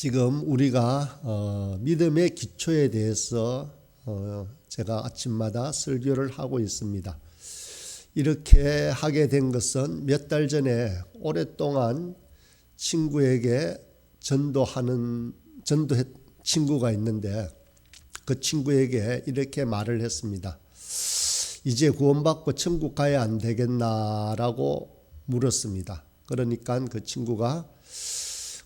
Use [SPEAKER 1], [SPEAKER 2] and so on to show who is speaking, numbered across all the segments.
[SPEAKER 1] 지금 우리가 믿음의 기초에 대해서 제가 아침마다 설교를 하고 있습니다. 이렇게 하게 된 것은 몇 달 전에 오랫동안 친구에게 전도했 친구가 있는데 그 친구에게 이렇게 말을 했습니다. 이제 구원받고 천국 가야 안 되겠나라고 물었습니다. 그러니까 그 친구가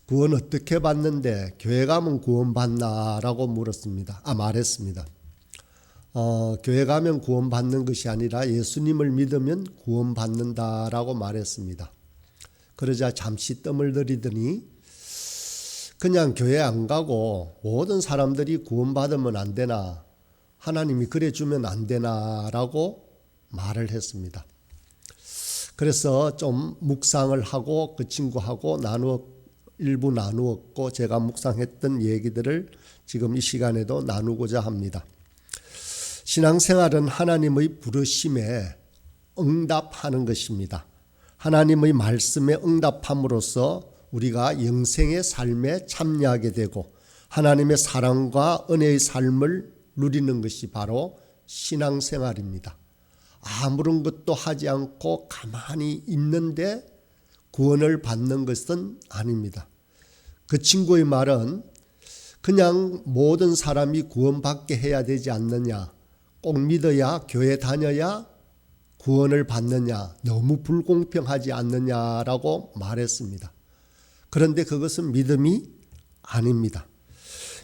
[SPEAKER 1] 구원 어떻게 받는데 교회 가면 구원 받나라고 말했습니다. 교회 가면 구원 받는 것이 아니라 예수님을 믿으면 구원 받는다라고 말했습니다. 그러자 잠시 뜸을 들이더니 그냥 교회 안 가고 모든 사람들이 구원 받으면 안 되나, 하나님이 그래 주면 안 되나라고 말을 했습니다. 그래서 좀 묵상을 하고 그 친구하고 일부 나누었고 제가 묵상했던 얘기들을 지금 이 시간에도 나누고자 합니다. 신앙생활은 하나님의 부르심에 응답하는 것입니다. 하나님의 말씀에 응답함으로써 우리가 영생의 삶에 참여하게 되고 하나님의 사랑과 은혜의 삶을 누리는 것이 바로 신앙생활입니다. 아무런 것도 하지 않고 가만히 있는데 구원을 받는 것은 아닙니다. 그 친구의 말은 그냥 모든 사람이 구원받게 해야 되지 않느냐, 꼭 믿어야 교회 다녀야 구원을 받느냐, 너무 불공평하지 않느냐라고 말했습니다. 그런데 그것은 믿음이 아닙니다.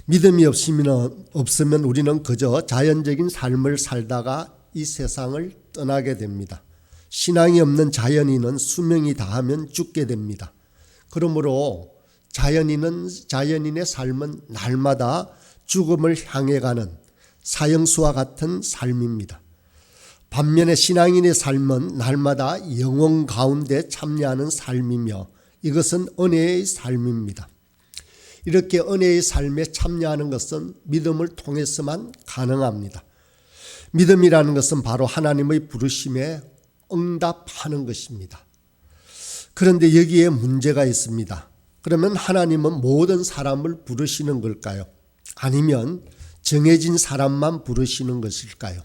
[SPEAKER 1] 믿음이 없으면 우리는 그저 자연적인 삶을 살다가 이 세상을 떠나게 됩니다. 신앙이 없는 자연인은 수명이 다하면 죽게 됩니다. 그러므로 자연인의 삶은 날마다 죽음을 향해 가는 사형수와 같은 삶입니다. 반면에 신앙인의 삶은 날마다 영원 가운데 참여하는 삶이며 이것은 은혜의 삶입니다. 이렇게 은혜의 삶에 참여하는 것은 믿음을 통해서만 가능합니다. 믿음이라는 것은 바로 하나님의 부르심에 응답하는 것입니다. 그런데 여기에 문제가 있습니다. 그러면 하나님은 모든 사람을 부르시는 걸까요? 아니면 정해진 사람만 부르시는 것일까요?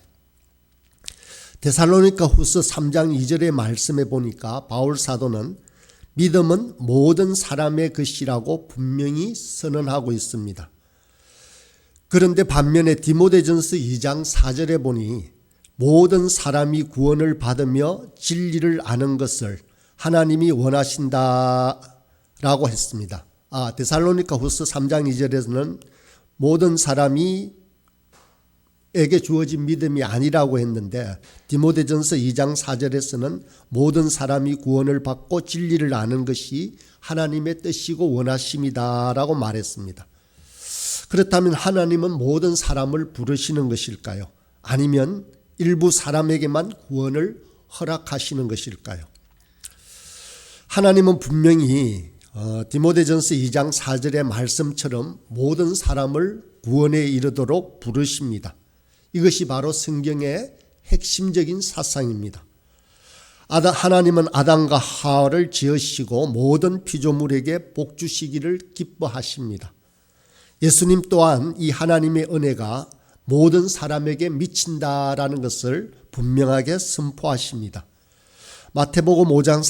[SPEAKER 1] 데살로니가 후서 3장 2절의 말씀에 보니까 바울 사도는 믿음은 모든 사람의 것이라고 분명히 선언하고 있습니다. 그런데 반면에 디모데전서 2장 4절에 보니 모든 사람이 구원을 받으며 진리를 아는 것을 하나님이 원하신다라고 했습니다. 데살로니가 후서 3장 2절에서는 모든 사람이 에게 주어진 믿음이 아니라고 했는데 디모데전서 2장 4절에서는 모든 사람이 구원을 받고 진리를 아는 것이 하나님의 뜻이고 원하심이다라고 말했습니다. 그렇다면 하나님은 모든 사람을 부르시는 것일까요? 아니면 일부 사람에게만 구원을 허락하시는 것일까요? 하나님은 분명히 디모데전서 2장 4절의 말씀처럼 모든 사람을 구원에 이르도록 부르십니다. 이것이 바로 성경의 핵심적인 사상입니다. 하나님은 아담과 하와를 지으시고 모든 피조물에게 복 주시기를 기뻐하십니다. 예수님 또한 이 하나님의 은혜가 모든 사람에게 미친다라는 것을 분명하게 선포하십니다. 마태복음 5장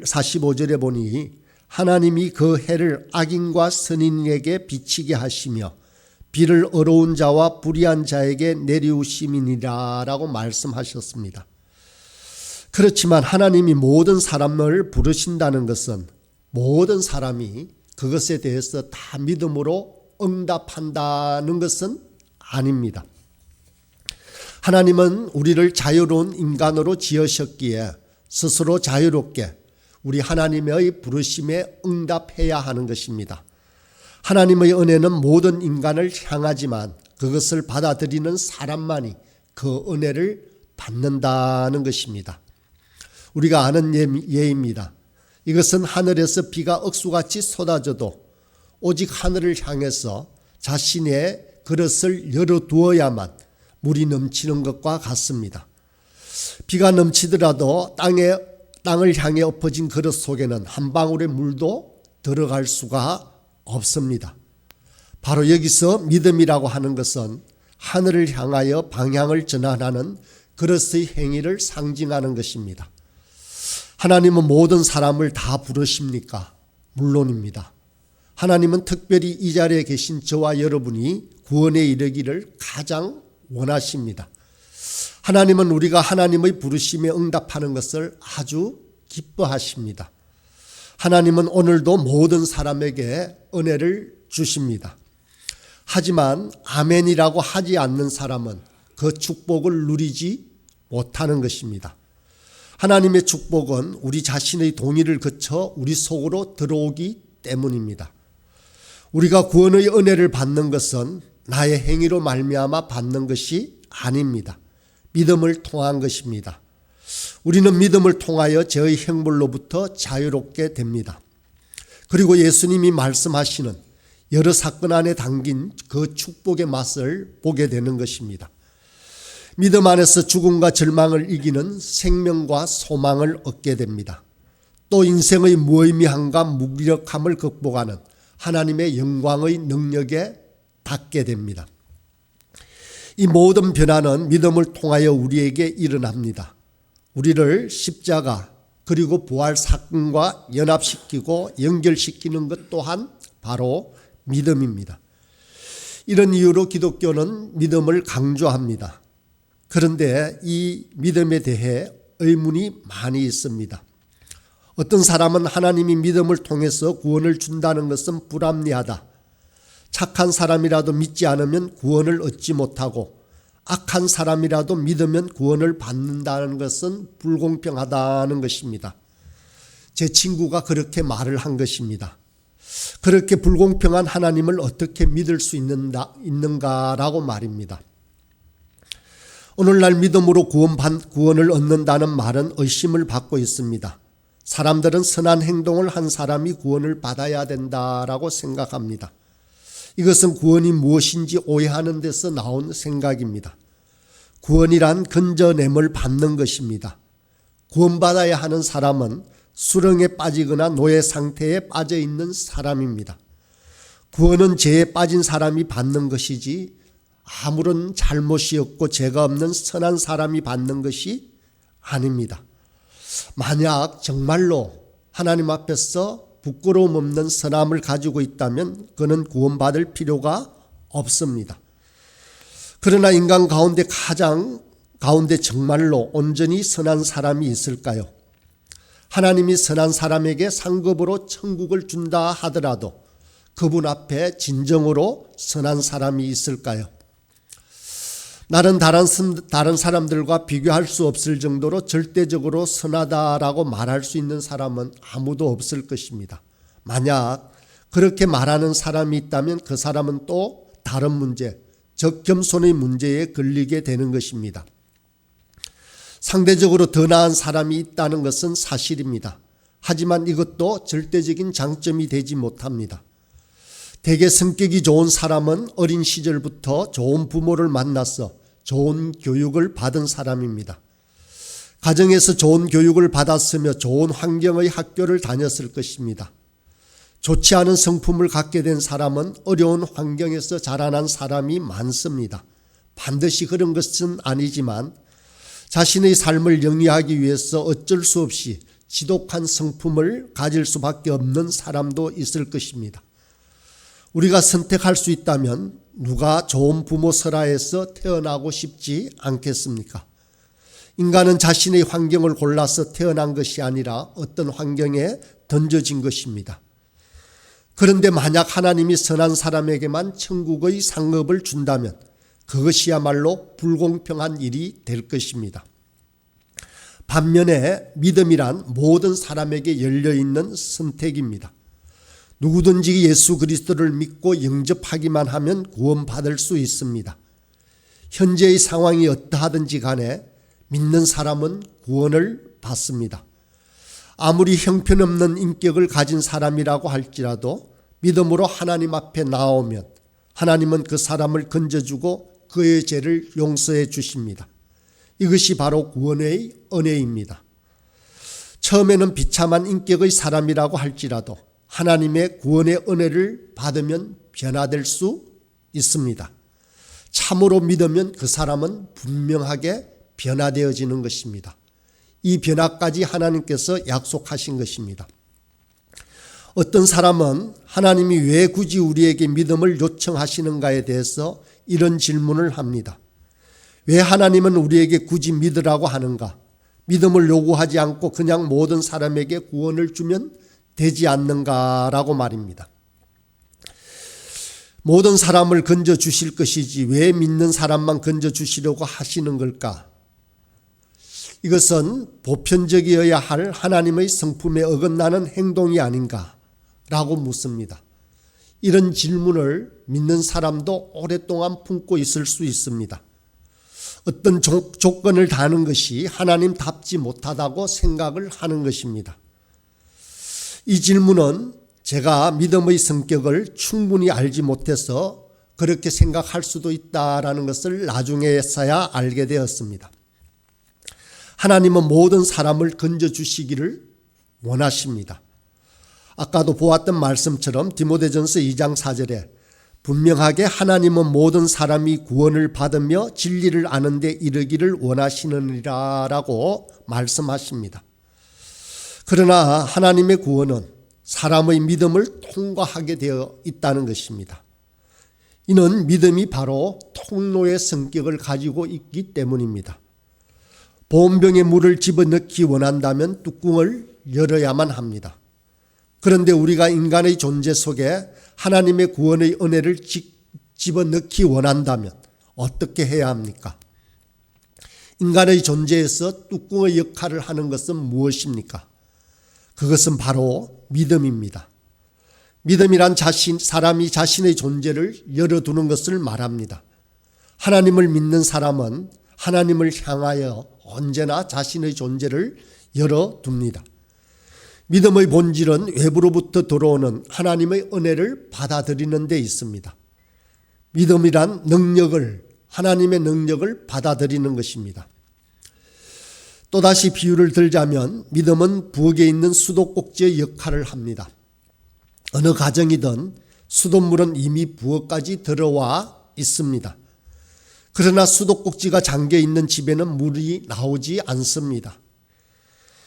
[SPEAKER 1] 45절에 보니 하나님이 그 해를 악인과 선인에게 비치게 하시며 비를 어려운 자와 불의한 자에게 내리우심이니라 라고 말씀하셨습니다. 그렇지만 하나님이 모든 사람을 부르신다는 것은 모든 사람이 그것에 대해서 다 믿음으로 응답한다는 것은 아닙니다. 하나님은 우리를 자유로운 인간으로 지으셨기에 스스로 자유롭게 우리 하나님의 부르심에 응답해야 하는 것입니다. 하나님의 은혜는 모든 인간을 향하지만 그것을 받아들이는 사람만이 그 은혜를 받는다는 것입니다. 우리가 아는 예입니다. 이것은 하늘에서 비가 억수같이 쏟아져도 오직 하늘을 향해서 자신의 그릇을 열어두어야만 물이 넘치는 것과 같습니다. 비가 넘치더라도 땅을 향해 엎어진 그릇 속에는 한 방울의 물도 들어갈 수가 없습니다. 바로 여기서 믿음이라고 하는 것은 하늘을 향하여 방향을 전환하는 그리스도의 행위를 상징하는 것입니다. 하나님은 모든 사람을 다 부르십니까? 물론입니다. 하나님은 특별히 이 자리에 계신 저와 여러분이 구원에 이르기를 가장 원하십니다. 하나님은 우리가 하나님의 부르심에 응답하는 것을 아주 기뻐하십니다. 하나님은 오늘도 모든 사람에게 은혜를 주십니다. 하지만 아멘이라고 하지 않는 사람은 그 축복을 누리지 못하는 것입니다. 하나님의 축복은 우리 자신의 동의를 거쳐 우리 속으로 들어오기 때문입니다. 우리가 구원의 은혜를 받는 것은 나의 행위로 말미암아 받는 것이 아닙니다. 믿음을 통한 것입니다. 우리는 믿음을 통하여 죄의 형벌로부터 자유롭게 됩니다. 그리고 예수님이 말씀하시는 여러 사건 안에 담긴 그 축복의 맛을 보게 되는 것입니다. 믿음 안에서 죽음과 절망을 이기는 생명과 소망을 얻게 됩니다. 또 인생의 무의미함과 무기력함을 극복하는 하나님의 영광의 능력에 닿게 됩니다. 이 모든 변화는 믿음을 통하여 우리에게 일어납니다. 우리를 십자가 그리고 부활 사건과 연합시키고 연결시키는 것 또한 바로 믿음입니다. 이런 이유로 기독교는 믿음을 강조합니다. 그런데 이 믿음에 대해 의문이 많이 있습니다. 어떤 사람은 하나님이 믿음을 통해서 구원을 준다는 것은 불합리하다. 착한 사람이라도 믿지 않으면 구원을 얻지 못하고 악한 사람이라도 믿으면 구원을 받는다는 것은 불공평하다는 것입니다. 제 친구가 그렇게 말을 한 것입니다. 그렇게 불공평한 하나님을 어떻게 믿을 수 있는가라고 말입니다. 오늘날 믿음으로 구원을 얻는다는 말은 의심을 받고 있습니다. 사람들은 선한 행동을 한 사람이 구원을 받아야 된다라고 생각합니다. 이것은 구원이 무엇인지 오해하는 데서 나온 생각입니다. 구원이란 건져냄을 받는 것입니다. 구원받아야 하는 사람은 수렁에 빠지거나 노예 상태에 빠져 있는 사람입니다. 구원은 죄에 빠진 사람이 받는 것이지 아무런 잘못이 없고 죄가 없는 선한 사람이 받는 것이 아닙니다. 만약 정말로 하나님 앞에서 부끄러움 없는 선함을 가지고 있다면 그는 구원받을 필요가 없습니다. 그러나 인간 가운데 정말로 온전히 선한 사람이 있을까요? 하나님이 선한 사람에게 상급으로 천국을 준다 하더라도 그분 앞에 진정으로 선한 사람이 있을까요? 나는 다른 사람들과 비교할 수 없을 정도로 절대적으로 선하다라고 말할 수 있는 사람은 아무도 없을 것입니다. 만약 그렇게 말하는 사람이 있다면 그 사람은 또 다른 문제, 즉 겸손의 문제에 걸리게 되는 것입니다. 상대적으로 더 나은 사람이 있다는 것은 사실입니다. 하지만 이것도 절대적인 장점이 되지 못합니다. 대개 성격이 좋은 사람은 어린 시절부터 좋은 부모를 만나서 좋은 교육을 받은 사람입니다. 가정에서 좋은 교육을 받았으며 좋은 환경의 학교를 다녔을 것입니다. 좋지 않은 성품을 갖게 된 사람은 어려운 환경에서 자라난 사람이 많습니다. 반드시 그런 것은 아니지만 자신의 삶을 영위하기 위해서 어쩔 수 없이 지독한 성품을 가질 수밖에 없는 사람도 있을 것입니다. 우리가 선택할 수 있다면 누가 좋은 부모 설하에서 태어나고 싶지 않겠습니까? 인간은 자신의 환경을 골라서 태어난 것이 아니라 어떤 환경에 던져진 것입니다. 그런데 만약 하나님이 선한 사람에게만 천국의 상급을 준다면 그것이야말로 불공평한 일이 될 것입니다. 반면에 믿음이란 모든 사람에게 열려있는 선택입니다. 누구든지 예수 그리스도를 믿고 영접하기만 하면 구원받을 수 있습니다. 현재의 상황이 어떠하든지 간에 믿는 사람은 구원을 받습니다. 아무리 형편없는 인격을 가진 사람이라고 할지라도 믿음으로 하나님 앞에 나오면 하나님은 그 사람을 건져주고 그의 죄를 용서해 주십니다. 이것이 바로 구원의 은혜입니다. 처음에는 비참한 인격의 사람이라고 할지라도 하나님의 구원의 은혜를 받으면 변화될 수 있습니다. 참으로 믿으면 그 사람은 분명하게 변화되어지는 것입니다. 이 변화까지 하나님께서 약속하신 것입니다. 어떤 사람은 하나님이 왜 굳이 우리에게 믿음을 요청하시는가에 대해서 이런 질문을 합니다. 왜 하나님은 우리에게 굳이 믿으라고 하는가? 믿음을 요구하지 않고 그냥 모든 사람에게 구원을 주면 되지 않는가라고 말입니다. 모든 사람을 건져 주실 것이지 왜 믿는 사람만 건져 주시려고 하시는 걸까? 이것은 보편적이어야 할 하나님의 성품에 어긋나는 행동이 아닌가라고 묻습니다. 이런 질문을 믿는 사람도 오랫동안 품고 있을 수 있습니다. 어떤 조건을 다하는 것이 하나님답지 못하다고 생각을 하는 것입니다. 이 질문은 제가 믿음의 성격을 충분히 알지 못해서 그렇게 생각할 수도 있다라는 것을 나중에서야 알게 되었습니다. 하나님은 모든 사람을 건져주시기를 원하십니다. 아까도 보았던 말씀처럼 디모데전서 2장 4절에 분명하게 하나님은 모든 사람이 구원을 받으며 진리를 아는 데 이르기를 원하시느니라 라고 말씀하십니다. 그러나 하나님의 구원은 사람의 믿음을 통과하게 되어 있다는 것입니다. 이는 믿음이 바로 통로의 성격을 가지고 있기 때문입니다. 보온병에 물을 집어넣기 원한다면 뚜껑을 열어야만 합니다. 그런데 우리가 인간의 존재 속에 하나님의 구원의 은혜를 집어넣기 원한다면 어떻게 해야 합니까? 인간의 존재에서 뚜껑의 역할을 하는 것은 무엇입니까? 그것은 바로 믿음입니다. 믿음이란 사람이 자신의 존재를 열어두는 것을 말합니다. 하나님을 믿는 사람은 하나님을 향하여 언제나 자신의 존재를 열어둡니다. 믿음의 본질은 외부로부터 들어오는 하나님의 은혜를 받아들이는 데 있습니다. 믿음이란 하나님의 능력을 받아들이는 것입니다. 또다시 비유를 들자면 믿음은 부엌에 있는 수도꼭지의 역할을 합니다. 어느 가정이든 수돗물은 이미 부엌까지 들어와 있습니다. 그러나 수도꼭지가 잠겨있는 집에는 물이 나오지 않습니다.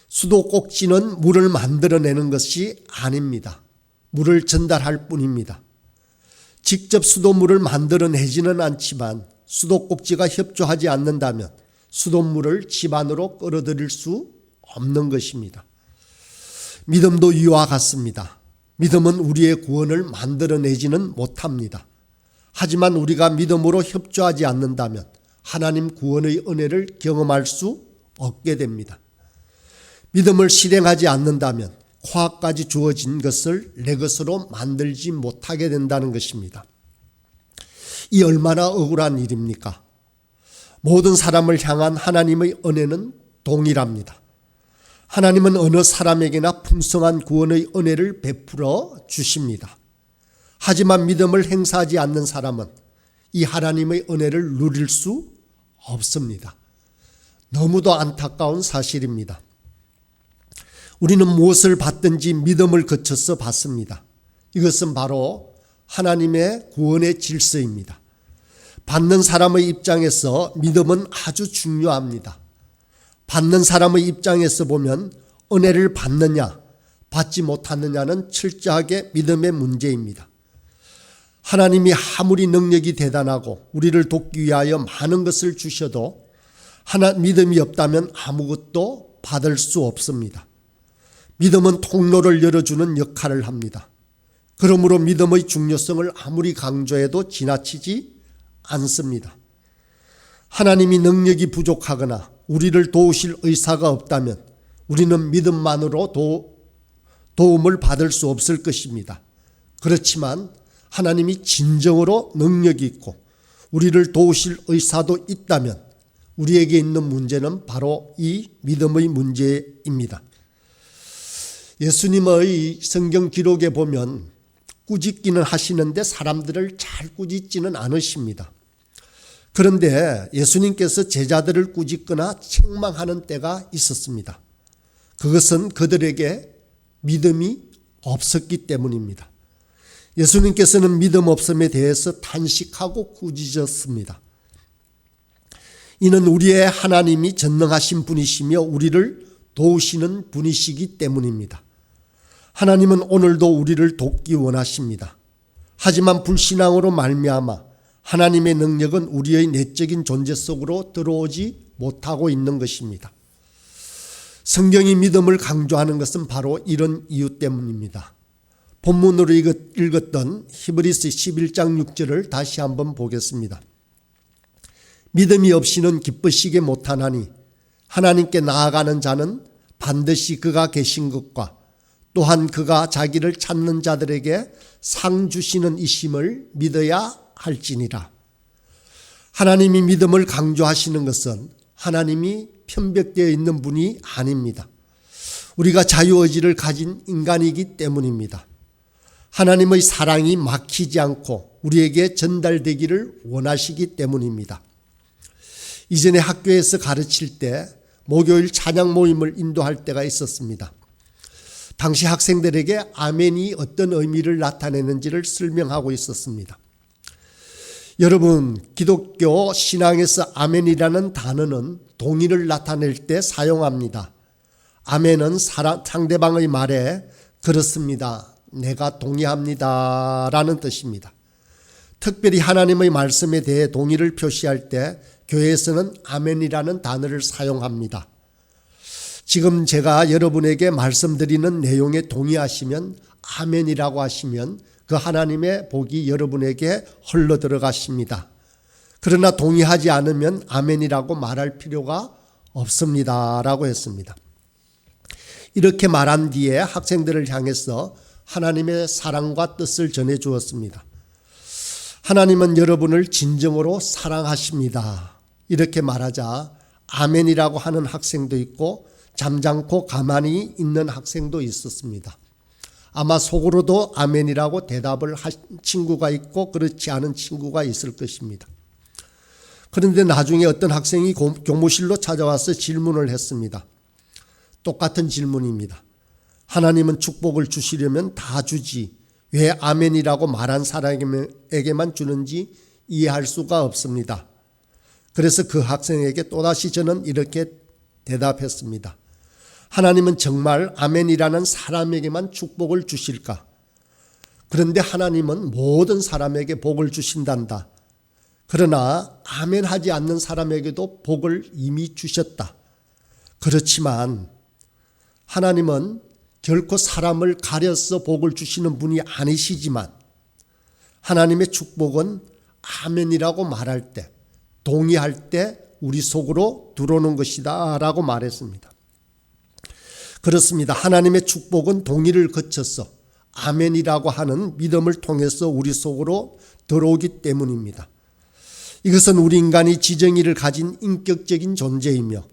[SPEAKER 1] 수도꼭지는 물을 만들어내는 것이 아닙니다. 물을 전달할 뿐입니다. 직접 수돗물을 만들어내지는 않지만 수도꼭지가 협조하지 않는다면 수돗물을 집 안으로 끌어들일 수 없는 것입니다. 믿음도 이와 같습니다. 믿음은 우리의 구원을 만들어내지는 못합니다. 하지만 우리가 믿음으로 협조하지 않는다면 하나님 구원의 은혜를 경험할 수 없게 됩니다. 믿음을 실행하지 않는다면 과학까지 주어진 것을 내 것으로 만들지 못하게 된다는 것입니다. 이 얼마나 억울한 일입니까? 모든 사람을 향한 하나님의 은혜는 동일합니다. 하나님은 어느 사람에게나 풍성한 구원의 은혜를 베풀어 주십니다. 하지만 믿음을 행사하지 않는 사람은 이 하나님의 은혜를 누릴 수 없습니다. 너무도 안타까운 사실입니다. 우리는 무엇을 받든지 믿음을 거쳐서 받습니다. 이것은 바로 하나님의 구원의 질서입니다. 받는 사람의 입장에서 믿음은 아주 중요합니다. 받는 사람의 입장에서 보면 은혜를 받느냐 받지 못하느냐는 철저하게 믿음의 문제입니다. 하나님이 아무리 능력이 대단하고 우리를 돕기 위하여 많은 것을 주셔도 믿음이 없다면 아무것도 받을 수 없습니다. 믿음은 통로를 열어주는 역할을 합니다. 그러므로 믿음의 중요성을 아무리 강조해도 지나치지 않습니다. 하나님이 능력이 부족하거나 우리를 도우실 의사가 없다면 우리는 믿음만으로 도움을 받을 수 없을 것입니다. 그렇지만 하나님이 진정으로 능력이 있고 우리를 도우실 의사도 있다면 우리에게 있는 문제는 바로 이 믿음의 문제입니다. 예수님의 성경 기록에 보면 꾸짖기는 하시는데 사람들을 잘 꾸짖지는 않으십니다. 그런데 예수님께서 제자들을 꾸짖거나 책망하는 때가 있었습니다. 그것은 그들에게 믿음이 없었기 때문입니다. 예수님께서는 믿음 없음에 대해서 탄식하고 꾸짖었습니다. 이는 우리의 하나님이 전능하신 분이시며 우리를 도우시는 분이시기 때문입니다. 하나님은 오늘도 우리를 돕기 원하십니다. 하지만 불신앙으로 말미암아 하나님의 능력은 우리의 내적인 존재 속으로 들어오지 못하고 있는 것입니다. 성경이 믿음을 강조하는 것은 바로 이런 이유 때문입니다. 본문으로 읽었던 히브리서 11장 6절을 다시 한번 보겠습니다. 믿음이 없이는 기쁘시게 못하나니 하나님께 나아가는 자는 반드시 그가 계신 것과 또한 그가 자기를 찾는 자들에게 상 주시는 이심을 믿어야 할지니라. 하나님이 믿음을 강조하시는 것은 하나님이 편벽되어 있는 분이 아닙니다. 우리가 자유의지를 가진 인간이기 때문입니다. 하나님의 사랑이 막히지 않고 우리에게 전달되기를 원하시기 때문입니다. 이전에 학교에서 가르칠 때 목요일 찬양 모임을 인도할 때가 있었습니다. 당시 학생들에게 아멘이 어떤 의미를 나타내는지를 설명하고 있었습니다. 여러분, 기독교 신앙에서 아멘이라는 단어는 동의를 나타낼 때 사용합니다. 아멘은 상대방의 말에 그렇습니다, 내가 동의합니다 라는 뜻입니다. 특별히 하나님의 말씀에 대해 동의를 표시할 때 교회에서는 아멘이라는 단어를 사용합니다. 지금 제가 여러분에게 말씀드리는 내용에 동의하시면 아멘이라고 하시면 그 하나님의 복이 여러분에게 흘러 들어가십니다. 그러나 동의하지 않으면 아멘이라고 말할 필요가 없습니다 라고 했습니다. 이렇게 말한 뒤에 학생들을 향해서 하나님의 사랑과 뜻을 전해 주었습니다. 하나님은 여러분을 진정으로 사랑하십니다. 이렇게 말하자 아멘이라고 하는 학생도 있고 잠잠고 가만히 있는 학생도 있었습니다. 아마 속으로도 아멘이라고 대답을 한 친구가 있고 그렇지 않은 친구가 있을 것입니다. 그런데 나중에 어떤 학생이 교무실로 찾아와서 질문을 했습니다. 똑같은 질문입니다. 하나님은 축복을 주시려면 다 주지 왜 아멘이라고 말한 사람에게만 주는지 이해할 수가 없습니다. 그래서 그 학생에게 또다시 저는 이렇게 대답했습니다. 하나님은 정말 아멘이라는 사람에게만 축복을 주실까? 그런데 하나님은 모든 사람에게 복을 주신단다. 그러나 아멘하지 않는 사람에게도 복을 이미 주셨다. 그렇지만 하나님은 결코 사람을 가려서 복을 주시는 분이 아니시지만 하나님의 축복은 아멘이라고 말할 때, 동의할 때 우리 속으로 들어오는 것이다 라고 말했습니다. 그렇습니다. 하나님의 축복은 동의를 거쳐서 아멘이라고 하는 믿음을 통해서 우리 속으로 들어오기 때문입니다. 이것은 우리 인간이 지정의를 가진 인격적인 존재이며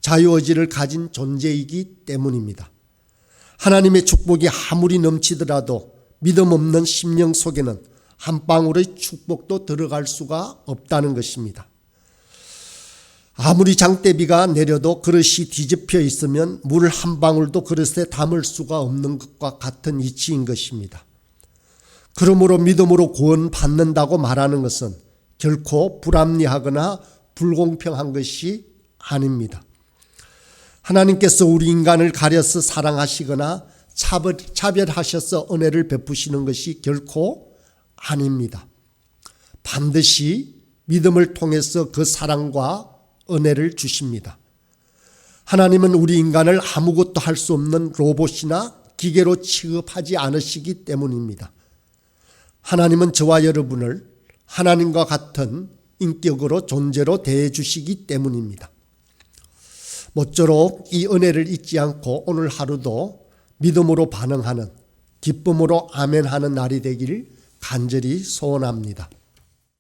[SPEAKER 1] 자유의지를 가진 존재이기 때문입니다. 하나님의 축복이 아무리 넘치더라도 믿음 없는 심령 속에는 한 방울의 축복도 들어갈 수가 없다는 것입니다. 아무리 장대비가 내려도 그릇이 뒤집혀 있으면 물 한 방울도 그릇에 담을 수가 없는 것과 같은 이치인 것입니다. 그러므로 믿음으로 구원받는다고 말하는 것은 결코 불합리하거나 불공평한 것이 아닙니다. 하나님께서 우리 인간을 가려서 사랑하시거나 차별하셔서 은혜를 베푸시는 것이 결코 아닙니다. 반드시 믿음을 통해서 그 사랑과 은혜를 주십니다. 하나님은 우리 인간을 아무것도 할 수 없는 로봇이나 기계로 취급하지 않으시기 때문입니다. 하나님은 저와 여러분을 하나님과 같은 인격으로 존재로 대해 주시기 때문입니다. 모쪼록 이 은혜를 잊지 않고 오늘 하루도 믿음으로 반응하는, 기쁨으로 아멘하는 날이 되길 간절히 소원합니다.